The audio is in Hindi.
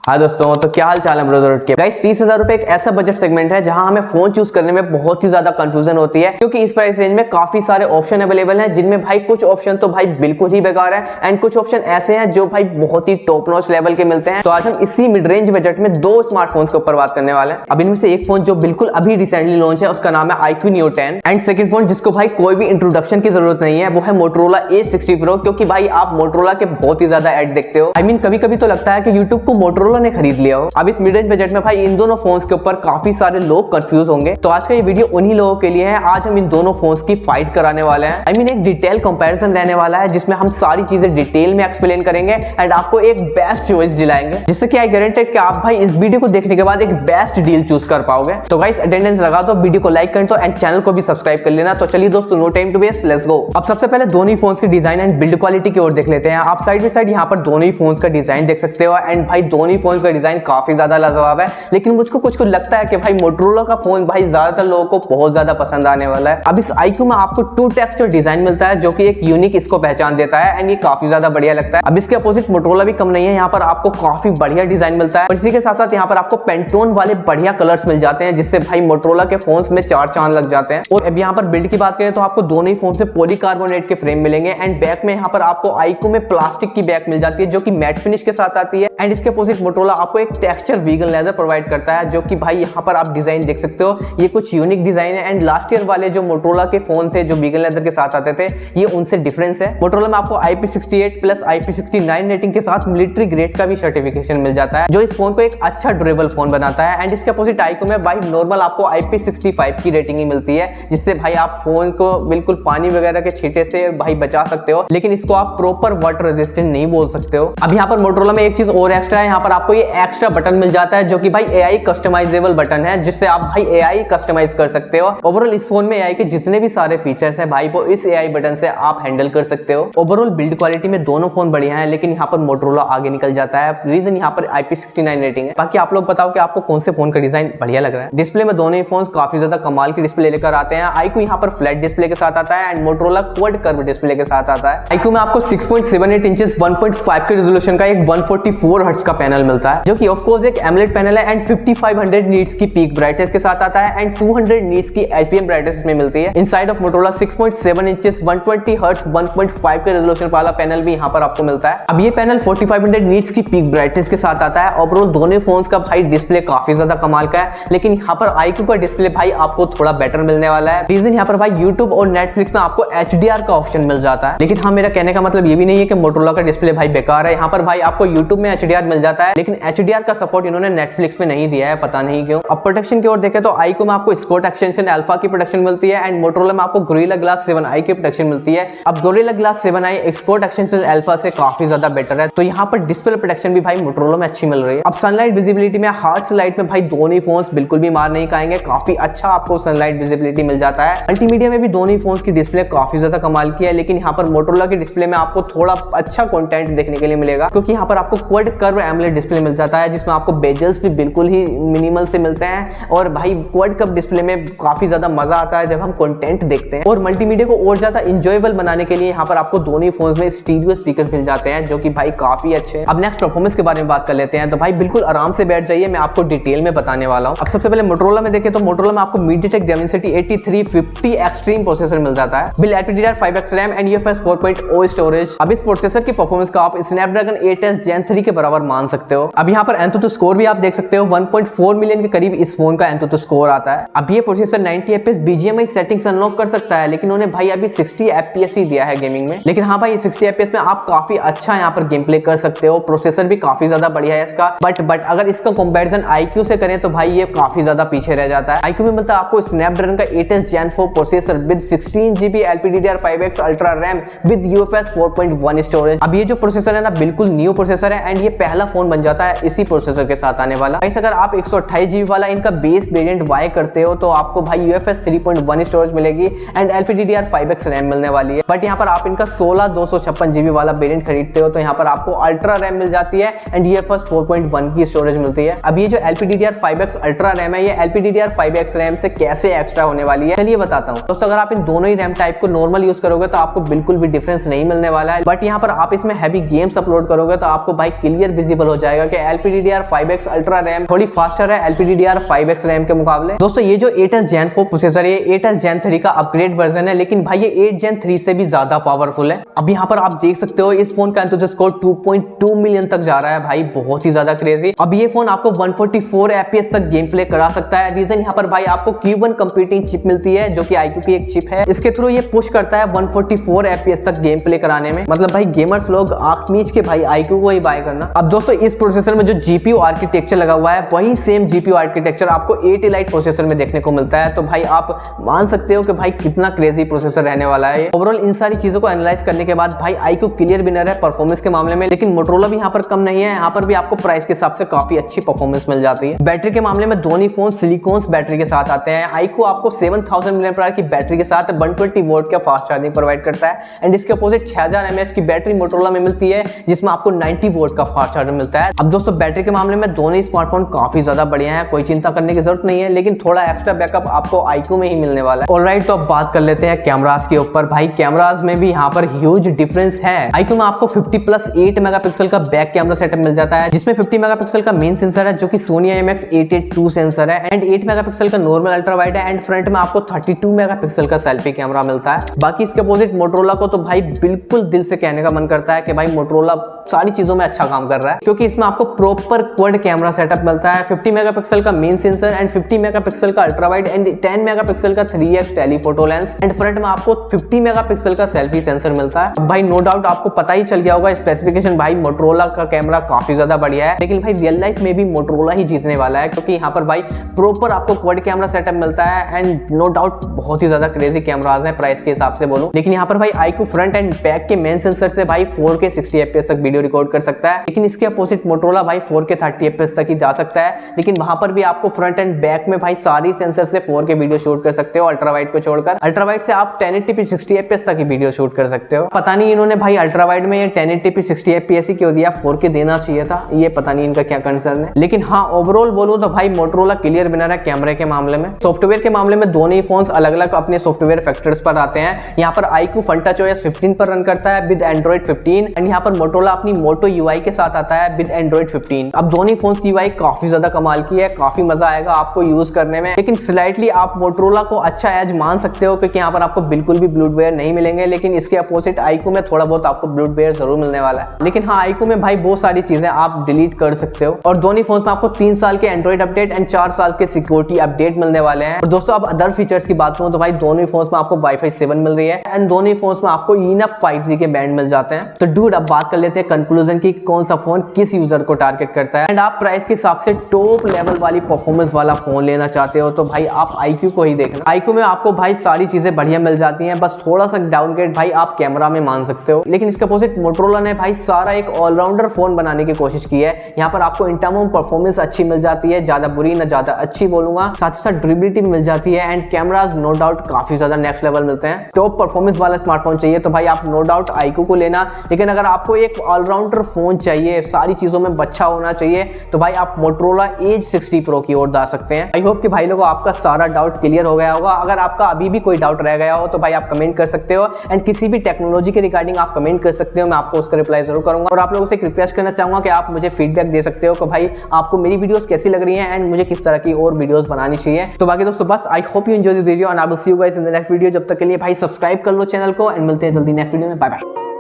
हाँ दोस्तों, तो क्या हाल चाल है ब्रदर के गाइस। 30,000 रुपए एक ऐसा बजट सेगमेंट है जहां हमें फोन चूज करने में बहुत ही ज्यादा कंफ्यूजन होती है, क्योंकि इस प्राइस रेंज में काफी सारे ऑप्शन अवेलेबल हैं, जिनमें भाई कुछ ऑप्शन तो भाई बिल्कुल ही बेकार है एंड कुछ ऑप्शन ऐसे हैं जो भाई बहुत ही टॉप नॉच लेवल के मिलते हैं। तो आज हम इसी मिड रेंज बजट में दो स्मार्टफोन्स के ऊपर बात करने वाले हैं। अब इनमें से एक फोन जो बिल्कुल अभी रिसेंटली लॉन्च है उसका नाम है iQOO Neo 10 and second phone जिसको भाई कोई भी इंट्रोडक्शन की जरूरत नहीं है वो है Motorola A60 Pro, क्योंकि भाई आप Motorola के बहुत ही ज्यादा एड देखते हो। आई मीन कभी-कभी तो लगता है कि YouTube को Motorola ने खरीद लिया हो। अब इस मिड रेंज बजट में भाई इन दोनों फोन्स के ऊपर काफी सारे लोग कंफ्यूज होंगे, तो आज का ये वीडियो उन्हीं लोगों के लिए है। आज हम इन दोनों फोन्स की फाइट कराने वाले हैं। आई मीन एक डिटेल कंपैरिजन रहने वाला है जिसमें हम सारी चीजें डिटेल में एक्सप्लेन करेंगे एंड आपको एक बेस्ट चॉइस दिलाएंगे, जिससे कि आई गारंटेड कि आप भाई इस वीडियो को देखने के बाद एक बेस्ट डील चूज कर पाओगे। तो गाइस अटेंडेंस लगा दो, वीडियो को लाइक कर दो एंड चैनल को भी सब्सक्राइब कर लेना। तो चलिए दोस्तों, no time to waste, let's go. अब सबसे पहले दोनों फोन्स की डिजाइन एंड बिल्ड क्वालिटी की ओर देख लेते हैं। आप साइड बाय साइड यहाँ पर दोनों ही फोन्स का डिजाइन देख सकते हो एंड भाई दोनों फोन्स का डिजाइन काफी ज्यादा लाजवाब है, लेकिन मुझको कुछ लगता है कि भाई Motorola का फोन भाई ज्यादातर लोगों को बहुत ज्यादा पसंद आने वाला है। अब इस iQOO में आपको टू टेक्सचर डिजाइन मिलता है जो कि एक यूनिक इसको पहचान देता है एंड ये काफी ज्यादा बढ़िया लगता है। अब इसके अपोजिट Motorola भी कम नहीं है, यहाँ पर आपको काफी बढ़िया डिजाइन मिलता है और इसी के साथ साथ यहाँ पर आपको पेंटोन वाले बढ़िया कलर्स मिल जाते हैं, जिससे भाई Motorola के फोन्स में चार चांद लग जाते हैं। और अब यहाँ पर बिल्ड की बात करें तो आपको दोनों ही फोन से पॉलीकार्बोनेट के फ्रेम मिलेंगे एंड बैक में यहाँ पर आपको iQOO में प्लास्टिक की बैक मिल जाती है जो कि मैट फिनिश के साथ आती है एंड इसके अपोजिट Motorola आपको एक टेक्सचर वीगन लेदर प्रोवाइड करता है, जो कि भाई यहाँ पर आप डिजाइन देख सकते हो, ये कुछ यूनिक डिजाइन है एंड लास्ट ईयर वाले जो Motorola के फोन थे जो वीगन लेदर के साथ आते थे, ये उनसे डिफरेंस है। Motorola में आपको IP68 प्लस IP69 रेटिंग के साथ मिलिट्री ग्रेड का भी सर्टिफिकेशन मिल जाता है, जो इस फोन को एक अच्छा ड्यूरेबल फोन बनाता है एंड इसके अपोजिट iQOO में भाई नॉर्मल आपको IP65 की रेटिंग ही मिलती है, जिससे भाई आप फोन को बिल्कुल पानी वगैरह के छींटे से भाई बचा सकते हो, लेकिन इसको आप प्रॉपर वाटर रेजिस्टेंट नहीं बोल सकते हो। अब यहाँ पर Motorola में एक चीज और एक्स्ट्रा है, यहाँ पर आपको ये एक्स्ट्रा बटन मिल जाता है जो कि भाई AI कस्टमाइजेबल बटन है, जिससे आप भाई AI कस्टमाइज कर सकते हो। ओवरऑल इस फोन में AI के जितने भी सारे फीचर्स हैं भाई वो इस AI बटन से आप हैंडल कर सकते हो। ओवरऑल बिल्ड क्वालिटी में दोनों फोन बढ़िया हैं, लेकिन यहाँ पर Motorola आगे निकल जाता है। रीजन यहाँ पर IP69 रेटिंग है। बाकी आप लोग बताओ कि आपको कौन से फोन का डिजाइन बढ़िया लग रहा है। डिस्प्ले में दोनों ही फोन काफी ज्यादा कमाल की डिस्प्ले लेकर आते हैं। iQOO यहाँ पर फ्लैट डिस्प्ले के साथ आता है and Motorola quad curve display के साथ आता है। iQOO में आपको 6.78 इंचेस 1.5 के रेजोल्यूशन का एक 144 हर्ट्ज का पैनल मिलता है, जो कि ऑफ कोर्स एक एमोलेड पैनल है एंड 5500 नीट्स की पीक ब्राइटनेस के साथ आता है एंड 200 नीट्स की HPM ब्राइटनेस में मिलती है। Inside of Motorola 6.7 inches 120 hertz 1.5 के रेजोल्यूशन वाला पैनल भी यहाँ पर आपको मिलता है। अब ये पैनल 4500 नीट्स की पीक ब्राइटनेस के साथ आता है। ओवरऑल दोनों फोन्स का भाई डिस्प्ले काफी ज्यादा कमाल का है, लेकिन यहाँ पर iQOO का डिस्प्ले भाई आपको थोड़ा बेटर मिलने वाला है। रीजन यहाँ पर भाई YouTube और Netflix में आपको HDR का ऑप्शन मिल जाता है, लेकिन हाँ मेरा कहने का मतलब ये भी नहीं है कि Motorola का डिस्प्ले भाई बेकार है। यहाँ पर भाई आपको YouTube में HDR मिल जाता है, लेकिन HDR का सपोर्ट इन्होंने Netflix में नहीं दिया है, पता नहीं क्यों। अब प्रोटेक्शन की ओर देखें तो iQOO में आपको स्कोट एक्सटेंशन अल्फा की प्रोटेक्शन मिलती है एंड Motorola में आपको Gorilla Glass 7i की प्रोटेक्शन मिलती है। अब Gorilla Glass 7i Scott extension alpha से काफी ज्यादा बेटर है, तो यहाँ पर डिस्प्ले प्रोटेक्शन भी भाई Motorola में अच्छी मिल रही है। अब सनलाइट विजिबिलिटी में हार्श लाइट में भाई दोनों ही फोन्स बिल्कुल भी मार नहीं खाएंगे, काफी अच्छा आपको सनलाइट विजिबिलिटी मिल जाता है। मल्टीमीडिया में भी दोनों ही फोन्स की डिस्प्ले काफी ज्यादा कमाल की है, लेकिन यहाँ पर Motorola के डिस्प्ले में आपको थोड़ा अच्छा कंटेंट देखने के लिए मिलेगा, क्योंकि यहाँ पर आपको क्वाड कर्व एमोलेड डिस्प्ले मिल जाता है, जिसमें आपको बेजल्स भी बिल्कुल ही मिनिमल से मिलते हैं और भाई क्वाड कर्व डिस्प्ले में काफी ज्यादा मजा आता है जब हम कंटेंट देखते हैं। और मल्टीमीडिया को और ज्यादा इंजॉयबल बनाने के लिए यहाँ पर आपको दोनों ही फोन्स में स्टीरियो स्पीकर्स मिल जाते हैं, जो कि भाई काफी अच्छे हैं। अब नेक्स्ट परफॉर्मेंस के बारे में बात कर लेते हैं, तो भाई बिल्कुल आराम से बैठ जाइए, मैं आपको डिटेल में बताने वाला हूँ। अब सबसे पहले Motorola में देखें तो Motorola में आपको MediaTek Dimensity 8350 एक्सट्रीम प्रोसेसर मिल जाता है, bill LPDDR5X RAM and UFS 4.0 storage. अब इस प्रोसेसर की परफॉर्मेंस का आप Snapdragon 8s Gen 3 के बराबर मान सकते हो। अब यहाँ पर Antutu स्कोर भी आप देख सकते हो, 1.4 मिलियन के करीब इस फोन का Antutu स्कोर आता है। अब ये processor 90 FPS BGMI settings unlock कर सकता है, लेकिन उन्होंने भाई अभी 60 FPS ही दिया है गेमिंग में, लेकिन हाँ भाई 60 FPS में आप काफी अच्छा यहाँ पर गेम प्ले कर सकते हो। प्रोसेसर भी काफी ज्यादा बढ़िया है इसका, बट अगर इसका कंपैरिजन iQOO से करें तो भाई ये काफी ज्यादा पीछे रह जाता है। iQOO में मिलता है आपको Snapdragon का 8s Gen 4 processor with 16GB LPDDR5X ultra RAM with UFS 4.1 storage. अब ये जो प्रोसेसर है ना बिल्कुल न्यू प्रोसेसर है एंड ये पहला फोन बन जाता है इसी प्रोसेसर के साथ आने वाला। वैसे अगर आप 128GB वाला इनका बेस वेरिएंट बाय करते हो तो आपको भाई UFS 3.1 स्टोरेज मिलेगी एंड LPDDR5X रैम मिलने वाली है। बट यहाँ पर आप इनका 16/256GB वाला वेरिएंट खरीदते हो तो यहाँ पर आपको अल्ट्रा रैम मिल जाती है एंड UFS 4.1 की स्टोरेज मिलती है। अब ये जो LPDDR5X अल्ट्रा रैम है ये LPDDR5X रैम से कैसे एक्स्ट्रा होने वाली है चलिए बताता हूँ। दोस्तों अगर आप इन दोनों ही रैम टाइप को नॉर्मल यूज करोगे तो आपको बिल्कुल भी डिफरेंस नहीं मिलने वाला है, बट यहाँ पर आप इसमें हैवी गेम्स अपलोड करोगे तो आपको भाई क्लियर विजिबल हो जाएगा जाएगा कि LPDDR5X अल्ट्रा रैम थोड़ी फास्टर है LPDDR5X रैम के मुकाबले। दोस्तों ये जो 8s Gen 4 प्रोसेसर है, 8s Gen 3 का अपग्रेड वर्जन है, लेकिन भाई ये 8 Gen 3 से भी ज्यादा पावरफुल है। अब यहाँ पर आप देख सकते हो इस फोन का एंथुसियास्ट स्कोर 2.2 मिलियन तक जा रहा है भाई, बहुत ही ज्यादा क्रेजी। अब ये फोन आपको 144 FPS तक गेम प्ले करा सकता है। रीजन यहाँ पर भाई आपको Q1 कंप्यूटिंग चिप मिलती है जो कि iQOO की एक चिप है, इसके थ्रू ये पुश करता है 144 FPS तक गेम प्ले कराने में। मतलब भाई गेमर्स लोग आंख मीच के भाई iQOO को ही बाय करना। अब दोस्तों इस प्रोसेसर में जो GPU आर्किटेक्चर लगा हुआ है वही सेम GPU आर्किटेक्चर आपको 8 Elite प्रोसेसर में देखने को मिलता है। तो भाई आप मान सकते हो कि भाई कितना क्रेजी प्रोसेसर रहने वाला है। ओवरऑल इन सारी चीजों को एनालाइज करने के बाद भाई iQOO क्लियर विनर है परफॉर्मेंस के मामले में, लेकिन Motorola भी यहाँ पर कम नहीं है, यहाँ पर भी आपको प्राइस के हिसाब से काफी अच्छी परफॉर्मेंस मिल जाती है। बैटरी के मामले में दोनों फोन सिलिकॉन बैटरी के साथ आते हैं। iQOO आपको 7000 mAh की बैटरी के साथ 120 वोल्ट का फास्ट चार्जिंग प्रोवाइड करता है, एंड इसके अपोजिट 6000 mAh की बैटरी Motorola में मिलती है जिसमें आपको 90 वोल्ट का फास्ट चार्जर मिलता है। अब दोस्तों बैटरी के मामले में दोनों ही स्मार्टफोन काफी ज्यादा बढ़िया है, कोई चिंता करने की जरूरत नहीं है, लेकिन थोड़ा एक्स्ट्रा बैकअप आपको iQOO में ही मिलने वाला है। ऑलराइट, तो अब बात कर लेते हैं कैमरास के ऊपर। भाई कैमरास में भी यहाँ पर ह्यूज डिफरेंस है। iQOO में आपको 50+8 मेगापिक्सल का बैक कैमरा सेटअप मिल जाता है, जिसमें 50 मेगापिक्सल का मेन सेंसर है जो कि Sony IMX882 सेंसर है, एंड 8 मेगापिक्सल का नॉर्मल अल्ट्रा वाइड है, एंड फ्रंट में आपको 32 मेगापिक्सल का सेल्फी कैमरा मिलता है। बाकी इसके अपोजिट Motorola को तो भाई बिल्कुल दिल से कहने का मन करता है कि भाई Motorola सारी चीजों में अच्छा काम कर रहा है, क्योंकि इसमें आपको प्रॉपर क्वाड कैमरा सेटअप मिलता है। 50 मेगापिक्सल का मेन सेंसर एंड 50 मेगापिक्सल का अल्ट्रा वाइड एंड 10 मेगापिक्सल का 3x telephoto lens, and front में आपको 50 मेगापिक्सल का सेल्फी सेंसर मिलता है। भाई नो डाउट आपको पता ही चल गया होगा स्पेसिफिकेशन, भाई Motorola का कैमरा काफी ज्यादा बढ़िया है, लेकिन भाई रियल लाइफ में भी Motorola ही जीतने वाला है, क्योंकि यहाँ पर भाई प्रॉपर आपको क्वाड कैमरा सेटअप मिलता है, एंड नो डाउट बहुत ही ज्यादा क्रेजी कैमराज हैं प्राइस के हिसाब से बोलूं। लेकिन यहाँ पर भाई iQOO फ्रंट एंड बैक के मेन सेंसर से भाई 4K 60 FPS तक वीडियो रिकॉर्ड कर सकता है, लेकिन इसके अपोजिट Motorola भाई 4K 30 FPS तक ही जा सकता है, लेकिन वहां पर भी आपको फ्रंट एंड बैक में भाई सारी सेंसर से 4K वीडियो शूट कर सकते हो, अल्ट्रा वाइड को छोड़कर। अल्ट्रा वाइड से आप 1080p 60 FPS तक की वीडियो शूट कर सकते हो। पता नहीं इन्होंने भाई अल्ट्रा वाइड में ये 1080p 60 FPS ही क्यों दिया, 4K देना चाहिए था, ये पता नहीं इनका क्या कंसर्न है। लेकिन हाँ ओवरऑल बोलूं तो भाई Motorola क्लियर विनर है कैमरे के मामले में। सॉफ्टवेयर के मामले में दोनों ही फोन्स अलग अलग अपने सॉफ्टवेयर फैक्टर्स पर आते हैं। यहाँ पर iQOO FunTouchOS 15 पर रन करता है विद Android 15, एंड यहाँ पर Motorola अपनी Moto UI के साथ आता है विद Android 15। अब दोनों फोन्स की UI काफी ज्यादा कमाल की है, काफी मजा आएगा आपको यूज करने में, लेकिन स्लाइटली आप Motorola को अच्छा एज मान सकते हो क्योंकि यहाँ पर आपको बिल्कुल भी ब्लूटवेयर नहीं मिलेंगे, लेकिन इसके अपोजिट iQOO में थोड़ा बहुत आपको ब्लूटवेयर जरूर मिलने वाला है। लेकिन हाँ iQOO में भाई बहुत सारी चीजें आप डिलीट कर सकते हो, और दोनों फोन्स में आपको 3 साल के एंड्रॉइड अपडेट एंड 4 साल के सिक्योरिटी अपडेट मिलने वाले हैं। और दोस्तों अब अदर फीचर्स की बात करूं तो भाई दोनों फोन्स में आपको Wi-Fi 7 मिल रही है, एंड दोनों फोन्स में आपको इनफ 5G के बैंड मिल जाते हैं। तो डूड अब बात कर लेते हैं कंक्लूजन की कौन सा फोन किस यूजर को टारगेट करता है, एंड आप प्राइस के हिसाब से टॉप लेवल वाली परफॉर्मेंस वाला फोन लेना चाहते हो तो भाई आप iQOO को ही देखना। iQOO में आपको भाई सारी चीजें बढ़िया मिल जाती हैं, बस थोड़ा सा डाउनग्रेड भाई आप कैमरा में मान सकते हो। लेकिन इसके अपोजिट Motorola ने भाई सारा एक ऑलराउंडर फोन बनाने की कोशिश की है। यहाँ पर आपको इन टर्म ऑफ परफॉर्मेंस अच्छी मिल जाती है, ज्यादा बुरी ना ज्यादा अच्छी बोलूंगा, साथ ही साथ ड्यूरेबिलिटी मिल जाती है, एंड कैमराज नो डाउट काफी ज्यादा नेक्स्ट लेवल मिलते हैं। टॉप परफॉर्मेंस वाला स्मार्टफोन चाहिए तो भाई आप नो डाउट iQOO को लेना, लेकिन अगर आपको एक ऑलराउंडर फोन चाहिए, सारी चीजों में अच्छा होना चाहिए, तो भाई आप Motorola Edge 60 Pro की ओर जा सकते हैं। आई होप कि भाई लोगों आपका सारा डाउट क्लियर हो गया होगा। अगर आपका अभी भी कोई डाउट रह गया हो तो भाई आप कमेंट कर सकते हो, एंड किसी भी टेक्नोलॉजी के रिगार्डिंग आप कमेंट कर सकते हो, मैं आपको उसका रिप्लाई जरूर करूंगा। और आप लोगों से एक रिक्वेस्ट करना चाहूंगा कि आप मुझे फीडबैक दे सकते हो कि भाई आपको मेरी वीडियोस कैसी लग रही हैं, एंड मुझे किस तरह की और वीडियोस बनानी चाहिए। तो बाकी दोस्तों बस I hope you enjoy this video, and I will see you guys in the next video. जब तक के लिए भाई सब्सक्राइब कर लो चैनल को, एंड मिलते हैं जल्दी नेक्स्ट वीडियो में। Bye bye.